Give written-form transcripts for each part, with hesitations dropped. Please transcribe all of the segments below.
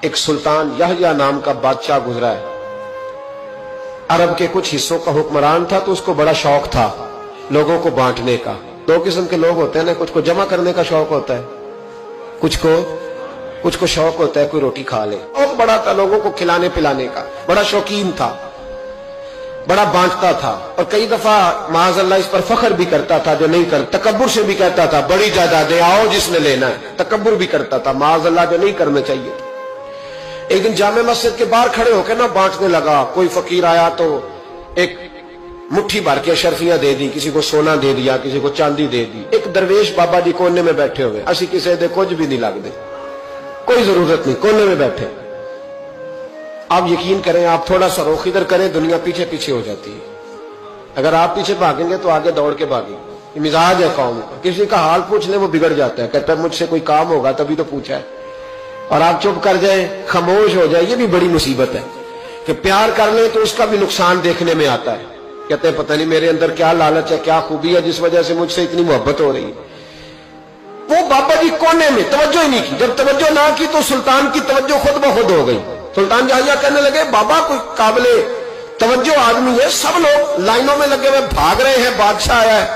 ایک سلطان یحییٰ نام کا بادشاہ گزرا ہے. عرب کے کچھ حصوں کا حکمران تھا تو اس کو بڑا شوق تھا لوگوں کو بانٹنے کا. دو قسم کے لوگ ہوتے ہیں نا, کچھ کو جمع کرنے کا شوق ہوتا ہے, کچھ کو شوق ہوتا ہے کوئی روٹی کھا لے. اور بڑا تھا لوگوں کو کھلانے پلانے کا, بڑا شوقین تھا, بڑا بانٹتا تھا. اور کئی دفعہ معاذ اللہ اس پر فخر بھی کرتا تھا جو نہیں کر, تکبر سے بھی کہتا تھا بڑی جائیدادیں آؤ جس نے لینا ہے. تکبر بھی کرتا تھا معاذ اللہ جو نہیں کرنا چاہیے. ایک دن جامع مسجد کے باہر کھڑے ہو کے نا بانٹنے لگا. کوئی فقیر آیا تو ایک مٹھی بھر کے اشرفیاں دے دی, کسی کو سونا دے دیا, کسی کو چاندی دے دی. ایک درویش بابا جی کونے میں بیٹھے ہوئے, اسی کسی دے کچھ بھی نہیں لگ دے, کوئی ضرورت نہیں, کونے میں بیٹھے. آپ یقین کریں, آپ تھوڑا سا رخ ادھر کریں دنیا پیچھے پیچھے ہو جاتی ہے. اگر آپ پیچھے بھاگیں گے تو آگے دوڑ کے بھاگیں. یہ مزاج ہے قوم کا, کسی کا حال پوچھ لیں وہ بگڑ جاتا ہے, کہتا ہے مجھ سے کوئی کام ہوگا تبھی تو پوچھا ہے. اور آپ چپ کر جائیں, خاموش ہو جائیں, یہ بھی بڑی مصیبت ہے. کہ پیار کر لیں تو اس کا بھی نقصان دیکھنے میں آتا ہے. کہتے ہیں پتہ نہیں میرے اندر کیا لالچ ہے, کیا خوبی ہے جس وجہ سے مجھ سے اتنی محبت ہو رہی ہے. وہ بابا جی کونے میں توجہ ہی نہیں کی. جب توجہ نہ کی تو سلطان کی توجہ خود بخود ہو گئی. سلطان یحییٰ کہنے لگے بابا کوئی قابل توجہ آدمی ہے, سب لوگ لائنوں میں لگے ہوئے بھاگ رہے ہیں, بادشاہ آیا ہے.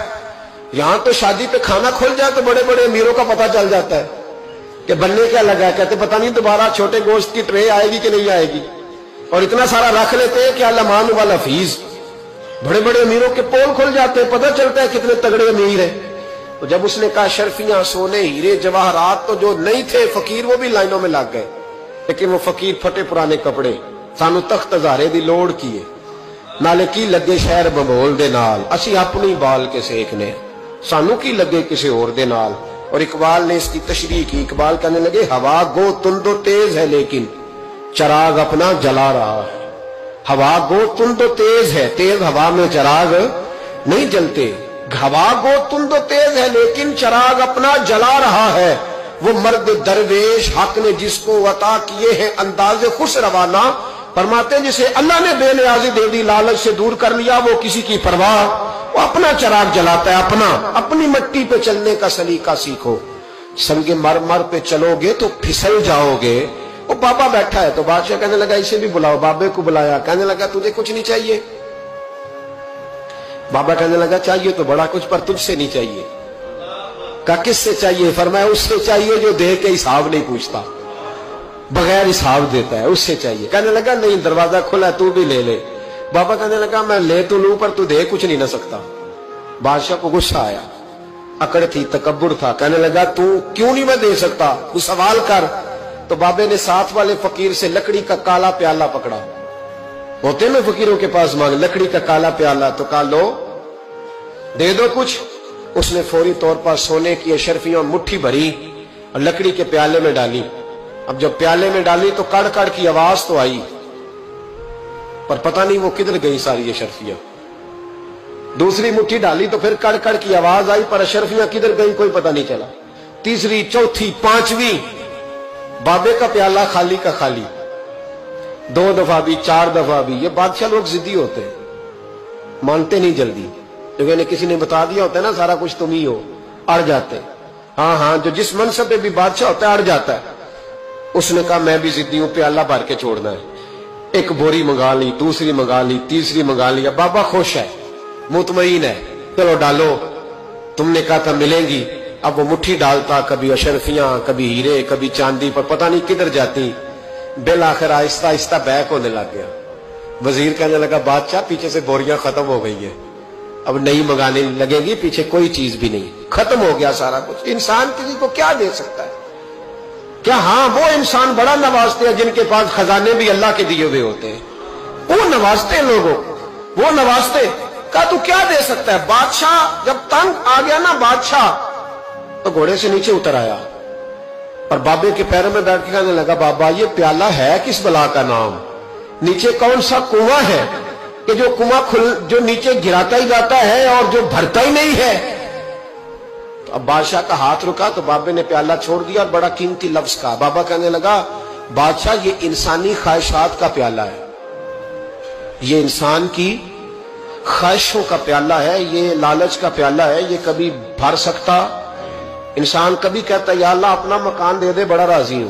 یہاں تو شادی پہ کھانا کھل جائے تو بڑے بڑے امیروں کا پتہ چل جاتا ہے کہ بننے کیا لگا ہے. کہتے پتہ نہیں دوبارہ چھوٹے گوشت کی ٹرے آئے گی کہ نہیں آئے گی. اور اتنا سارا رکھ لیتے ہیں کہ علمان والا فیس, بڑے بڑے امیروں کے پول کھل جاتے ہیں, پتہ چلتا ہے کتنے تگڑے امیر ہیں. تو جب اس نے کہا شرفیاں, سونے, ہیرے, جواہرات, تو جو نہیں تھے فقیر وہ بھی لائنوں میں لگ گئے. لیکن وہ فقیر پھٹے پرانے کپڑے, سانو تخت ہزارے دی لوڑ کیے, نالے کی لگے شہر بمول دے نال, اسی اپنی بال کے سیکنے, سانو کی لگے کسی اور دے نال. اور اقبال نے اس کی تشریح کی. اقبال کہنے لگے ہوا گو تند و تیز ہے لیکن چراغ اپنا جلا رہا ہے. ہوا گو تند و تیز ہے, تیز ہوا میں چراغ نہیں جلتے. ہوا گو تند و تیز ہے لیکن چراغ اپنا جلا رہا ہے. وہ مرد درویش حق نے جس کو عطا کیے ہیں انداز خوش روانہ, فرماتے جسے اللہ نے بے نیازی دے دی, لالچ سے دور کر لیا, وہ کسی کی پرواہ, وہ اپنا چراغ جلاتا ہے. اپنی مٹی پہ چلنے کا سلیقہ سیکھو, سنگ مرمر پہ چلو گے تو پھسل جاؤ گے. وہ بابا بیٹھا ہے تو بادشاہ کہنے لگا اسے بھی بلاؤ. بابے کو بلایا, کہنے لگا تجھے کچھ نہیں چاہیے. بابا کہنے لگا چاہیے تو بڑا کچھ, پر تجھ سے نہیں چاہیے. کہا کس سے چاہیے؟ فرمایا اس سے چاہیے جو دے کے حساب نہیں پوچھتا, بغیر حساب دیتا ہے, اس سے چاہیے. کہنے لگا نہیں, دروازہ کھلا ہے, تو بھی لے لے. بابا کہنے لگا میں لے تو لوں پر تو دے کچھ نہیں نہ سکتا. بادشاہ کو غصہ آیا, اکڑ تھی, تکبر تھا. کہنے لگا تو کیوں نہیں میں دے سکتا, تو سوال کر. تو بابے نے ساتھ والے فقیر سے لکڑی کا کالا پیالہ پکڑا, ہوتے میں فقیروں کے پاس مانگ, لکڑی کا کالا پیالہ, تو کہا لو دے دو کچھ. اس نے فوری طور پر سونے کی اشرفیاں مٹھی بھری اور لکڑی کے پیالے میں ڈالی. اب جب پیالے میں ڈالی تو کڑ کڑ کی آواز تو آئی, پر پتہ نہیں وہ کدھر گئی ساری اشرفیاں. دوسری مٹھی ڈالی تو پھر کڑ کڑ کی آواز آئی, پر اشرفیاں کدھر گئی کوئی پتہ نہیں چلا. تیسری, چوتھی, پانچویں, بابے کا پیالہ خالی کا خالی. 2 دفعہ بھی, 4 دفعہ بھی. یہ بادشاہ لوگ ضدی ہوتے ہیں, مانتے نہیں جلدی. جو انہیں کسی نے بتا دیا ہوتا ہے نا سارا کچھ تم ہی ہو, اڑ جاتے. ہاں, جو جس منصب پہ بھی بادشاہ ہوتا ہے اڑ جاتا ہے. اس نے کہا میں بھی ضدی ہوں, پیالہ بھر کے چھوڑنا ہے. ایک بوری منگا لی, دوسری منگا لی, تیسری منگا لی. بابا خوش ہے, مطمئن ہے, چلو ڈالو, تم نے کہا تھا ملیں گی. اب وہ مٹھی ڈالتا, کبھی اشرفیاں, کبھی ہیرے, کبھی چاندی, پر پتہ نہیں کدھر جاتی. بالآخر آہستہ آہستہ بیک ہونے لگ گیا. وزیر کہنے لگا بادشاہ پیچھے سے بوریاں ختم ہو گئی ہیں, اب نہیں منگانے لگے گی, پیچھے کوئی چیز بھی نہیں, ختم ہو گیا سارا کچھ. انسان کسی کو کیا دے سکتا ہے؟ کیا ہاں وہ انسان بڑا نوازتے ہیں جن کے پاس خزانے بھی اللہ کے دیے ہوئے ہوتے ہیں, وہ نوازتے ہیں لوگوں, وہ نوازتے. کہا تو کیا دے سکتا ہے؟ بادشاہ جب تنگ آ گیا نا بادشاہ, تو گھوڑے سے نیچے اتر آیا اور بابے کے پیروں میں بیٹھ کے کہنے لگا بابا یہ پیالہ ہے کس بلا کا نام, نیچے کون سا کنواں ہے کہ جو کنواں جو نیچے گراتا ہی جاتا ہے اور جو بھرتا ہی نہیں ہے. تو اب بادشاہ کا ہاتھ رکا تو بابے نے پیالہ چھوڑ دیا اور بڑا قیمتی لفظ کہا. بابا کہنے لگا بادشاہ یہ انسانی خواہشات کا پیالہ ہے, یہ انسان کی خواہشوں کا پیالہ ہے, یہ لالچ کا پیالہ ہے, یہ کبھی بھر سکتا. انسان کبھی کہتا ہے یا اللہ اپنا مکان دے دے بڑا راضی ہوں,